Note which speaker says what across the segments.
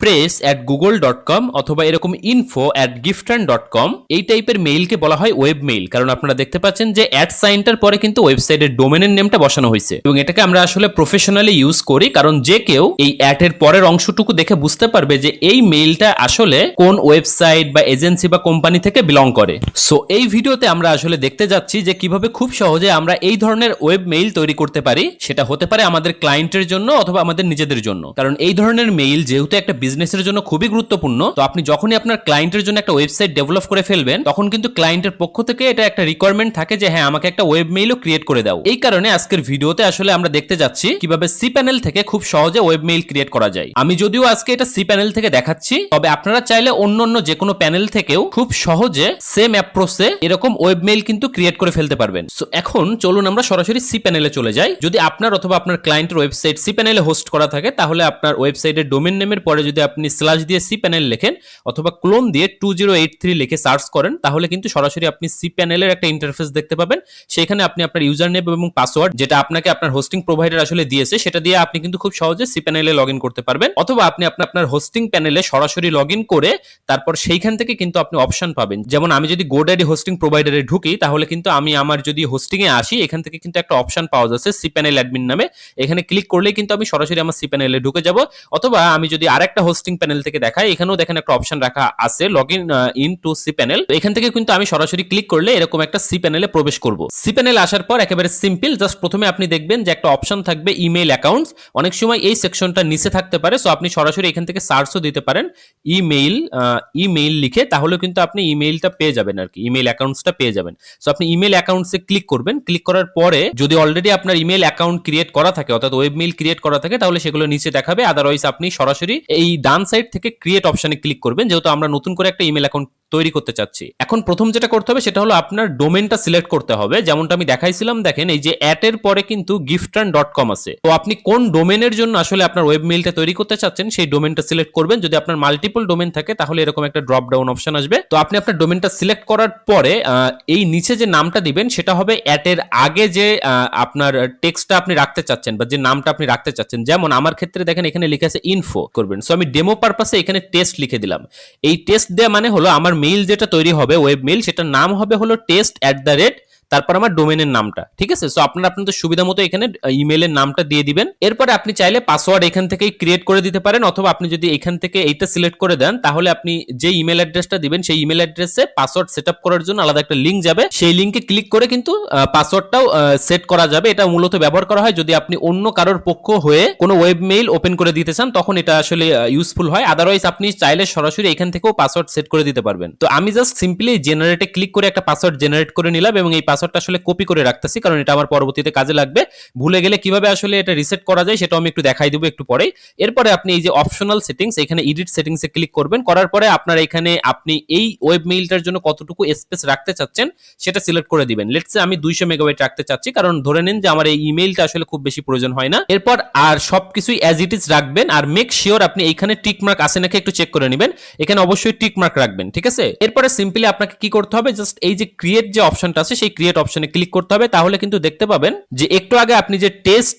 Speaker 1: press@google.com অথবা এরকম info@giftran.com এই টাইপের মেইলকে বলা হয় ওয়েব মেইল। কারণ আপনারা দেখতে পাচ্ছেন যে অ্যাট সাইনটার পরে কিন্তু ওয়েবসাইটের ডোমেনের নেমটা বসানো হয়েছে এবং এটাকে আমরা আসলে প্রফেশনালি ইউজ করি, কারণ যে কেউ এই অ্যাটের পরের অংশটুকু দেখে বুঝতে পারবে যে এই মেইলটা আসলে কোন ওয়েবসাইট বা এজেন্সি বা কোম্পানি থেকে বিলং করে। সো এই ভিডিওতে আমরা আসলে দেখতে যাচ্ছি যে কিভাবে খুব সহজে আমরা এই ধরনের ওয়েব মেইল তৈরি করতে পারি। সেটা হতে পারে আমাদের ক্লায়েন্টের জন্য অথবা আমাদের নিজেদের জন্য, কারণ এই ধরনের মেইল যেহেতু একটা বিজনেসের জন্য খুবই গুরুত্বপূর্ণ। তো আপনি যখনই আপনার ক্লায়েন্টের জন্য একটা ওয়েবসাইট ডেভেলপ করে ফেলবেন, তখন কিন্তু ক্লায়েন্টের পক্ষ থেকে এটা একটা রিকোয়ারমেন্ট থাকে যে হ্যাঁ, আমাকে একটা ওয়েব মেইলও ক্রিয়েট করে দাও। এই কারণে আজকের ভিডিওতে আসলে আমরা দেখতে যাচ্ছি কিভাবে সি প্যানেল থেকে খুব সহজে ওয়েব মেইল ক্রিয়েট করা যায়। আমি যদিও আজকে এটা সি প্যানেল থেকে দেখাচ্ছি, তবে আপনারা চাইলে অন্য যে কোনো প্যানেল থেকেও খুব সহজে সেম অ্যাপ্রোচে এরকম ওয়েব মেইল কিন্তু ক্রিয়েট করে ফেলতে পারবেন। সো এখন চলুন আমরা সরাসরি সি প্যানেলে চলে যাই। যদি আপনার অথবা আপনার ক্লায়েন্টের ওয়েবসাইট সি প্যানেলে হোস্ট করা থাকে, তাহলে আপনার ওয়েবসাইটের ডোমেন নেমের পরে যদি আপনি স্ল্যাশ দিয়ে সি প্যানেল লেখেন অথবা ক্লোন দিয়ে 2083 লিখে সার্চ করেন, তাহলে কিন্তু সরাসরি আপনি সি প্যানেলের একটা ইন্টারফেস দেখতে পাবেন। সেখানে আপনি আপনার ইউজার নেম এবং পাসওয়ার্ড, যেটা আপনাকে আপনার হোস্টিং প্রোভাইডার আসলে দিয়েছে, সেটা দিয়ে আপনি কিন্তু খুব সহজে সি প্যানেলে লগ ইন করতে পারবেন। অথবা আপনি আপনার হোস্টিং প্যানেলে সরাসরি লগ ইন করে তারপর সেইখান থেকে কিন্তু আপনি অপশন পাবেন। যেমন আমি যদি গোডাডি হোস্টিং প্রোভাইডারে ঢুকি, তাহলে কিন্তু আমি আমার যদি হোস্টিং এ আসি, এখান থেকে কিন্তু একটা অপশন পাওয়া যাচ্ছে সি প্যানেল অ্যাডমিন নামে। এখানে ক্লিক করলেই কিন্তু আমি সরাসরি আমার সি প্যানেলে ঢুকে যাব। অথবা আমি যদি আরেকটা হোস্টিং প্যানেল থেকে দেখাই, এখানেও দেখেন একটা অপশন রাখা আছে log in to C panel. এখান থেকে কিন্তু আমি সরাসরি ক্লিক করলে এরকম একটা সি প্যানেলে প্রবেশ করব। সি প্যানেল আসার পর একেবারে সিম্পল, জাস্ট প্রথমে আপনি দেখবেন যে একটা অপশন থাকবে ইমেইল অ্যাকাউন্টস। অনেক সময় এই সেকশনটা নিচে থাকতে পারে, সো আপনি সরাসরি এখান থেকে সার্চও দিতে পারেন ইমেইল লিখে, তাহলে কিন্তু আপনি ইমেইলটা পেয়ে যাবেন আর কি, ইমেইল অ্যাকাউন্টসটা পেয়ে যাবেন। সো আপনি ইমেইল অ্যাকাউন্টসে ক্লিক করবেন। ক্লিক করার পরে যদি অলরেডি আপনার ইমেইল অ্যাকাউন্ট ক্রিয়েট করা থাকে, অর্থাৎ ওয়েব মেইল ক্রিয়েট করা থাকে, তাহলে সেগুলো নিচে দেখাবে। আদারওয়াইজ আপনি সরাসরি এই ডান সাইড থেকে ক্রিয়েট অপশনে ক্লিক করবেন, যেহেতু আমরা নতুন করে একটা ইমেইল অ্যাকাউন্ট তৈরি করতে চাচ্ছি। এখন প্রথম যেটা করতে হবে সেটা হলো আপনার ডোমেনটা সিলেক্ট করতে হবে। যেমনটা আমি দেখাইছিলাম, দেখেন এই যে অ্যাটের পরে কিন্তু giftran.com আছে। তো আপনি কোন ডোমেনের জন্য আসলে আপনার ওয়েব মেইলটা তৈরি করতে চাচ্ছেন সেই ডোমেনটা সিলেক্ট করবেন। যদি আপনার মাল্টিপল ডোমেন থাকে, তাহলে এরকম একটা ড্রপ ডাউন অপশন আসবে। তো আপনি আপনার ডোমেনটা সিলেক্ট করার পরে এই নিচে যে নামটা দিবেন সেটা হবে অ্যাটের আগে যে আপনার টেক্সটটা আপনি রাখতে চাচ্ছেন বা যে নামটা আপনি রাখতে চাচ্ছেন। যেমন আমার ক্ষেত্রে দেখেন এখানে লিখে আছে ইনফো করবেন। সো আমি ডেমো পারপাসে এখানে টেস্ট লিখে দিলাম। এই টেস্ট দেওয়া মানে হলো আমার মেইল যেটা তৈরি হবে ওয়েব মেইল, সেটার নাম হবে হলো test@, তারপর আমার ডোমেনের নামটা। ঠিক আছে, সো আপনারা আপনাদের সুবিধা মতো এখানে ইমেইলের নামটা দিয়ে দিবেন। এরপরে আপনি চাইলে পাসওয়ার্ড এখান থেকেই ক্রিয়েট করে দিতে পারেন, অথবা আপনি যদি এখান থেকে এইটা সিলেক্ট করে দেন, তাহলে আপনি যে ইমেল অ্যাড্রেসটা দিবেন সেই ইমেল অ্যাড্রেসে পাসওয়ার্ড সেট আপ করার জন্য আলাদা একটা লিঙ্ক যাবে। সেই লিঙ্কে ক্লিক করে কিন্তু পাসওয়ার্ডটাও সেট করা যাবে। এটা মূলত ব্যবহার করা হয় যদি আপনি অন্য কারোর পক্ষ হয়ে কোনো ওয়েব মেইল ওপেন করে দিতে চান, তখন এটা আসলে ইউজফুল হয়। আদারওয়াইজ আপনি চাইলে সরাসরি এখান থেকেও পাসওয়ার্ড সেট করে দিতে পারবেন। তো আমি জাস্ট সিম্পলি জেনারেটে ক্লিক করে একটা পাসওয়ার্ড জেনারেট করে নিলাম এবং এই পাসওয়ার্ডটা আসলে কপি করে রাখতেছি, কারণ এটা আমার পরবর্তীতে কাজে লাগবে। ভুলে গেলে কিভাবে আসলে এটা রিসেট করা যায় সেটাও আমি একটু দেখাই দেবো একটু পরেই। এরপরে আপনি এই যে অপশনাল সেটিংস, এখানে এডিট সেটিংসে ক্লিক করবেন। করার পরে আপনার এখানে আপনি এই ওয়েব মেইলটার জন্য কতটুকু স্পেস রাখতে চাচ্ছেন সেটা সিলেক্ট করে দিবেন। লেটস সে আমি 200 মেগাবাইট রাখতে চাচ্ছি, কারণ ধরে নিন যে আমার এই ইমেইলটা আসলে খুব বেশি প্রয়োজন হয় না। এরপর আর সবকিছুই অ্যাজ ইট ইজ রাখবেন, আর মেক শিওর আপনি এইখানে টিক মার্ক আছে নাকি একটু চেক করে নেবেন। এখানে অবশ্যই টিক মার্ক রাখবেন, ঠিক আছে। এরপরে সিম্পলি আপনাকে কি করতে হবে, জাস্ট এই যে ক্রিয়েট যে অপশনটা আছে সেই ক্রিয়েট অপশনে ক্লিক করতে হবে। তাহলে কিন্তু দেখতে পাবেন যে একটু আগে আপনি যে test@,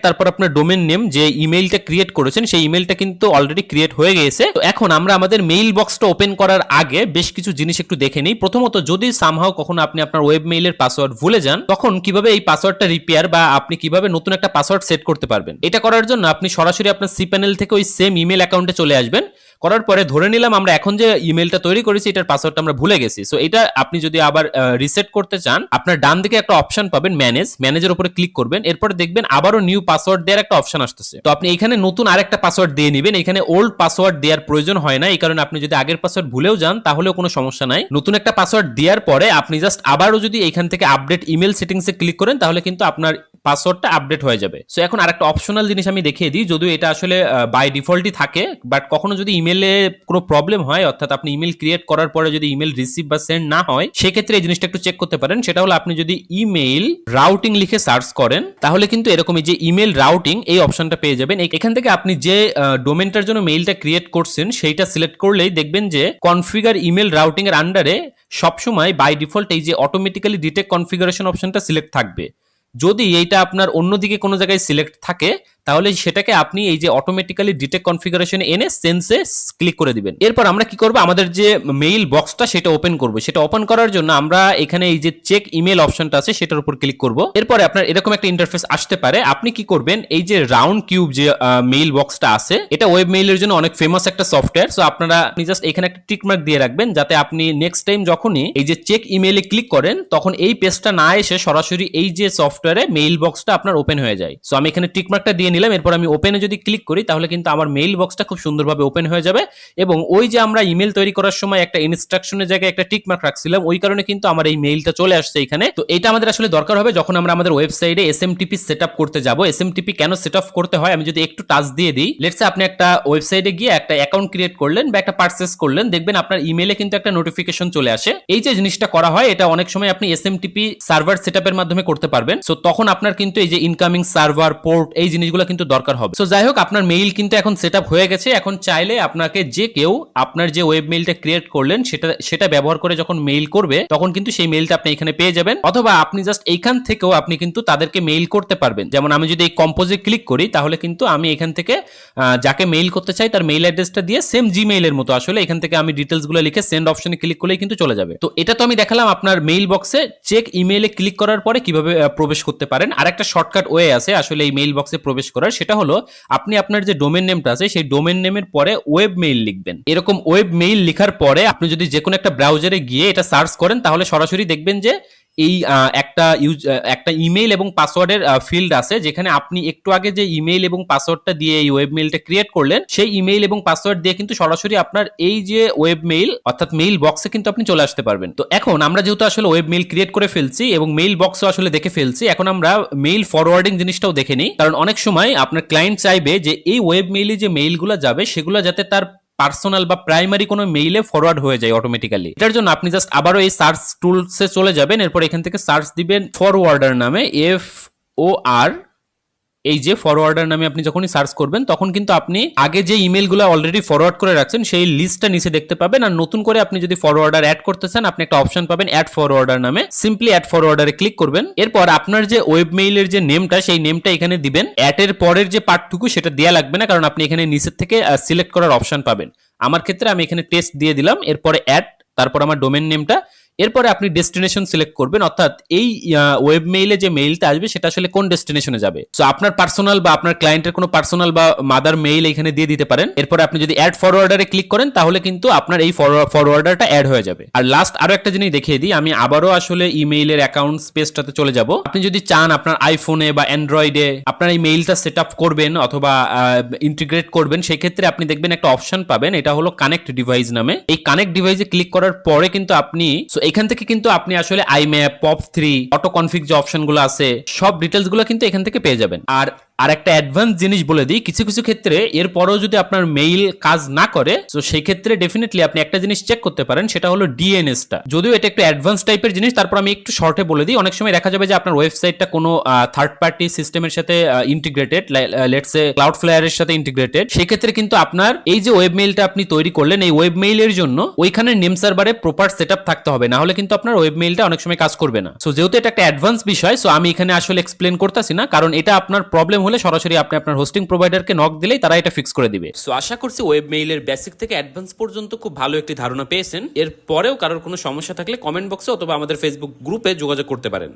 Speaker 1: তারপর আপনার ডোমেন নেম যে ইমেইলটা ক্রিয়েট করেছেন সেই ইমেইলটা কিন্তু অলরেডি ক্রিয়েট হয়ে গিয়েছে। তো এখন আমরা আমাদের মেইল বক্সটা ওপেন করার আগে বেশ কিছু জিনিস একটু দেখে নিই। প্রথমত, যদি সামহাও কখনো আপনি আপনার ওয়েব মেইলের পাসওয়ার্ড ভুলে যান, তখন কিভাবে এই পাসওয়ার্ডটা রিপেয়ার বা আপনি কিভাবে নতুন একটা পাসওয়ার্ড সেট করতে পারবেন। এটা করার জন্য আপনি সরাসরি আপনার সি প্যানেল থেকে ওই সেম ইমেইল অ্যাকাউন্টে চলে আসবেন। করার পরে ধরে নিলাম আমরা এখন যে ইমেইলটা তৈরি করেছি এটার পাসওয়ার্ডটা আমরা ভুলে গেছি। সো এটা আপনি যদি আবার রিসেট করতে চান, আপনার ডান দিকে একটা অপশন পাবেন ম্যানেজের উপরে ক্লিক করবেন। এরপরে দেখবেন আবারও নিউ পাসওয়ার্ড দেওয়ার একটা অপশন আসতেছে। তো আপনি এখানে নতুন আরেকটা পাসওয়ার্ড দিয়ে নেবেন। এখানে ওল্ড পাসওয়ার্ড দেওয়ার প্রয়োজন হয় না, এই কারণে আপনি যদি আগের পাসওয়ার্ড ভুলেও যান তাহলেও কোনো সমস্যা নাই। নতুন একটা পাসওয়ার্ড দেওয়ার পরে আপনি জাস্ট আবারও যদি এখান থেকে আপডেট ইমেল সেটিংসে ক্লিক করেন, তাহলে কিন্তু আপনার পাসওয়ার্ডটা আপডেট হয়ে যাবে। সো এখন আরেকটা অপশনাল জিনিস আমি দেখিয়ে দিই, যদিও এটা আসলে বাই ডিফল্টই থাকে, বাট কখনো যদি ইমেলে কোনো প্রবলেম হয়, অর্থাৎ আপনি ইমেল ক্রিয়েট করার পরে যদি ইমেল রিসিভ বা সেন্ড না হয়, সেক্ষেত্রে এই জিনিসটা একটু চেক করতে পারেন। সেটা হলো আপনি যদি ইমেইল রাউটিং লিখে সার্চ করেন, তাহলে কিন্তু এরকমই যে ইমেল রাউটিং এই অপশনটা পেয়ে যাবেন। এখান থেকে আপনি যে ডোমেনটার জন্য মেইলটা ক্রিয়েট করছেন সেইটা সিলেক্ট করলেই দেখবেন যে কনফিগার ইমেল রাউটিং এর আন্ডারে সবসময় বাই ডিফল্ট এই যে অটোমেটিক্যালি ডিটেক্ট কনফিগারেশন অপশনটা সিলেক্ট থাকবে। যদি এইটা আপনার অন্যদিকে কোনো জায়গায় সিলেক্ট থাকে, তাহলে সেটাকে আপনি এই যে অটোমেটিক্যালি ডিটেক্ট কনফিগারেশনে এনে সেন্সে ক্লিক করে দিবেন। এরপর আমরা কি করব, আমাদের যে মেইল বক্সটা সেটা ওপেন করব। সেটা ওপেন করার জন্য আমরা এখানে এই যে চেক ইমেল অপশনটা আছে সেটার উপর ক্লিক করব। এরপরে আপনার এরকম একটা ইন্টারফেস আসতে পারে। আপনি কি করবেন, এই যে রাউন্ড কিউব যে মেইল বক্সটা আছে, এটা ওয়েব মেইলের জন্য অনেক ফেমাস একটা সফটওয়্যার। সো আপনি জাস্ট এখানে একটা টিক মার্ক দিয়ে রাখবেন, যাতে আপনি নেক্সট টাইম যখনই এই যে চেক ইমেইলে ক্লিক করেন তখন এই পেজটা না এসে সরাসরি এই যে সফটওয়্যারে মেইল বক্সটা আপনার ওপেন হয়ে যায়। সো আমি এখানে টিক মার্কটা দিয়ে নিলাম। এরপর আমি ওপেনে যদি ক্লিক করি তাহলে কিন্তু আমার মেইল বক্সটা খুব সুন্দরভাবে ওপেন হয়ে যাবে। এবং ওই যে আমরা ইমেল তৈরি করার সময় একটা ইনস্ট্রাকশনের জায়গায় একটা টিক মার্ক রাখছিলাম, ওই কারণে কিন্তু আমার এই মেইলটা চলে আসছে এখানে। তো এটা আমাদের আসলে দরকার হবে যখন আমরা আমাদের ওয়েবসাইটে এসএমটিপি সেটআপ করতে যাব। এসএমটিপি কেন সেটআপ করতে হয় আমি যদি একটু টাচ দিয়ে দিই, লেটস সে আপনি একটা ওয়েবসাইটে গিয়ে একটা অ্যাকাউন্ট ক্রিয়েট করলেন বা একটা পারচেজ করলেন, দেখবেন আপনার ইমেলে কিন্তু একটা নোটিফিকেশন চলে আসে। এই যে জিনিসটা করা হয় এটা অনেক সময় আপনি এসএমটিপি সার্ভার সেটআপের মাধ্যমে করতে পারবেন। সো তখন আপনার কিন্তু এই যে ইনকামিং সার্ভার পোর্ট এই জিনিসগুলো কিন্তু দরকার হবে। সো যাই হোক, আপনার মেইল কিন্তু এখন সেটআপ হয়ে গেছে। এখন চাইলে আপনাকে যে কেউ আপনার যে ওয়েব মেইলটা ক্রিয়েট করলেন সেটা ব্যবহার করে যখন মেইল করবে তখন কিন্তু সেই মেইলটা আপনি এখানে পেয়ে যাবেন। অথবা আপনি জাস্ট এইখান থেকেও আপনি কিন্তু তাদেরকে মেইল করতে পারবেন। যেমন আমি যদি এই কম্পোজে ক্লিক করি তাহলে কিন্তু আমি এখান থেকে যাকে মেইল করতে চাই তার মেইল অ্যাড্রেসটা দিয়ে সেম জিমেইলের মতো আসলে এখান থেকে আমি ডিটেলসগুলো লিখে সেন্ড অপশনে ক্লিক করলেই কিন্তু চলে যাবে। তো এটা তো আমি দেখালাম আপনার মেইল বক্সে চেক ইমেইলে ক্লিক করার পরে কিভাবে প্রবেশ করতে পারেন। আর একটা শর্টকাট ওয়ে আছে আসলে এই মেইল বক্সে প্রবেশ করার, সেটা হলো আপনি আপনার যে ডোমেন নেমটা আছে সেই ডোমেন নেমের পরে ওয়েব মেইল লিখবেন। এরকম ওয়েব মেইল লেখার পরে আপনি যদি যে কোনো একটা ব্রাউজারে গিয়ে এটা সার্চ করেন তাহলে সরাসরি দেখবেন যে এই একটা ইমেইল এবং পাসওয়ার্ডের ফিল্ড আছে, যেখানে আপনি একটু আগে যে ইমেইল এবং পাসওয়ার্ডটা দিয়ে এই ওয়েব মেইলটা ক্রিয়েট করলেন সেই ইমেইল এবং পাসওয়ার্ড দিয়ে কিন্তু সরাসরি আপনার এই যে ওয়েব মেইল অর্থাৎ মেইল বক্সে কিন্তু আপনি চলে আসতে পারবেন। তো এখন আমরা যেহেতু আসলে ওয়েব মেইল ক্রিয়েট করে ফেলছি এবং মেইল বক্সও আসলে দেখে ফেলছি, এখন আমরা মেইল ফরওয়ার্ডিং জিনিসটাও দেখে নিই। কারণ অনেক সময় আপনার ক্লায়েন্ট চাইবে যে এই ওয়েব মেইলে যে মেইলগুলো যাবে সেগুলো যাতে তার পার্সোনাল বা প্রাইমারি কোনো মেইলে ফরওয়ার্ড হয়ে যায় অটোমেটিক্যালি। এটার জন্য আপনি জাস্ট আবারও এই সার্চ টুলসে চলে যাবেন। এরপর এখান থেকে সার্চ দিবেন ফরওয়ার্ডার নামে, FOR, এই যে ফরওয়ার্ডার নামে আপনি যখনই সার্চ করবেন তখন কিন্তু আপনি আগে যে ইমেলগুলো অলরেডি ফরওয়ার্ড করে রাখছেন সেই লিস্টটা নিচে দেখতে পাবেন। আর নতুন করে আপনি যদি ফরওয়ার্ডার অ্যাড করতে চান আপনি একটা অপশন পাবেন অ্যাড ফরওয়ার্ডার নামে, সিম্পলি অ্যাড ফরওয়ার্ডারে ক্লিক করবেন। এরপর আপনার যে ওয়েব মেইলের যে নেমটা সেই নেমটা এখানে দিবেন। অ্যাডের পরের যে পার্টটুকু সেটা দেয়া লাগবে না, কারণ আপনি এখানে নিচের থেকে সিলেক্ট করার অপশন পাবেন। আমার ক্ষেত্রে আমি এখানে টেস্ট দিয়ে দিলাম, এরপরে অ্যাড, তারপর আমার ডোমেন নেমটা, এরপরে আপনি ডেস্টিনেশন সিলেক্ট করবেন, অর্থাৎ এই ওয়েব মেইলে যে মেইলটা আসবে সেটা আসলে কোন ডেস্টিনেশনে যাবে। সো আপনার পার্সোনাল বা আপনার ক্লায়েন্টের কোনো পার্সোনাল বা মাদার মেইল এখানে দিয়ে দিতে পারেন। এরপরে আপনি যদি অ্যাড ফরওয়ার্ডারে ক্লিক করেন তাহলে কিন্তু আপনার এই ফরওয়ার্ডারটা অ্যাড হয়ে যাবে। আর লাস্ট আরো একটা জিনিস দেখিয়ে দিই, আমি আবারও আসলে ইমেইলের অ্যাকাউন্ট স্পেসটাতে চলে যাব। আপনি যদি চান আপনার আইফোনে বা অ্যান্ড্রয়েডে আপনার এই মেইলটা সেট আপ করবেন অথবা ইন্টিগ্রেট করবেন, সেই ক্ষেত্রে আপনি দেখবেন একটা অপশন পাবেন, এটা হলো কানেক্ট ডিভাইস নামে। এই কানেক্ট ডিভাইসে ক্লিক করার পরে কিন্তু আপনি এখান থেকে কিন্তু আপনি আসলে আইম্যাপ, POP3, অটো কনফিগ যে অপশনগুলো আছে সব ডিটেলসগুলো কিন্তু এখান থেকে পেয়ে যাবেন। আর একটা অ্যাডভান্স জিনিস বলে দিই, কিছু কিছু ক্ষেত্রে এরপরেও যদি আপনার মেইল কাজ না করে তো সেই ক্ষেত্রে ডেফিনেটলি আপনি একটা জিনিস চেক করতে পারেন, সেটা হলো ডিএনএসটা। যদিও এটা একটু অ্যাডভান্স টাইপের জিনিস, তারপর আমি একটু শর্টে বলে দিই। অনেক সময় দেখা যাবে যে আপনার ওয়েবসাইটটা কোনো থার্ড পার্টি সিস্টেমের সাথে ইন্টিগ্রেটেড, লেটস সে ক্লাউডফ্লায়ারের সাথে ইন্টিগ্রেটেড, সেই ক্ষেত্রে কিন্তু আপনার এই যে ওয়েব মেইলটা আপনি তৈরি করলেন এই ওয়েব মেইলের জন্য ওইখানে নেম সার্ভারে প্রপার সেটআপ থাকতে হবে, না হলে কিন্তু আপনার ওয়েব মেইলটা অনেক সময় কাজ করবে না। সো যেহেতু এটা একটা অ্যাডভান্স বিষয়, সো আমি এখানে আসলে এক্সপ্লেন করতেছি না, কারণ এটা আপনার প্রবলেম হলে সরাসরি আপনি আপনার হোস্টিং প্রোভাইডারকে নক দিলেই তারা এটা ফিক্স করে দিবে। সো আশা করছি ওয়েব মেইলের বেসিক থেকে অ্যাডভান্স পর্যন্ত খুব ভালো একটি ধারণা পেয়েছেন। এর পরেও কারোর কোনো সমস্যা থাকলে কমেন্ট বক্সে অথবা আমাদের ফেসবুক গ্রুপে যোগাযোগ করতে পারেন।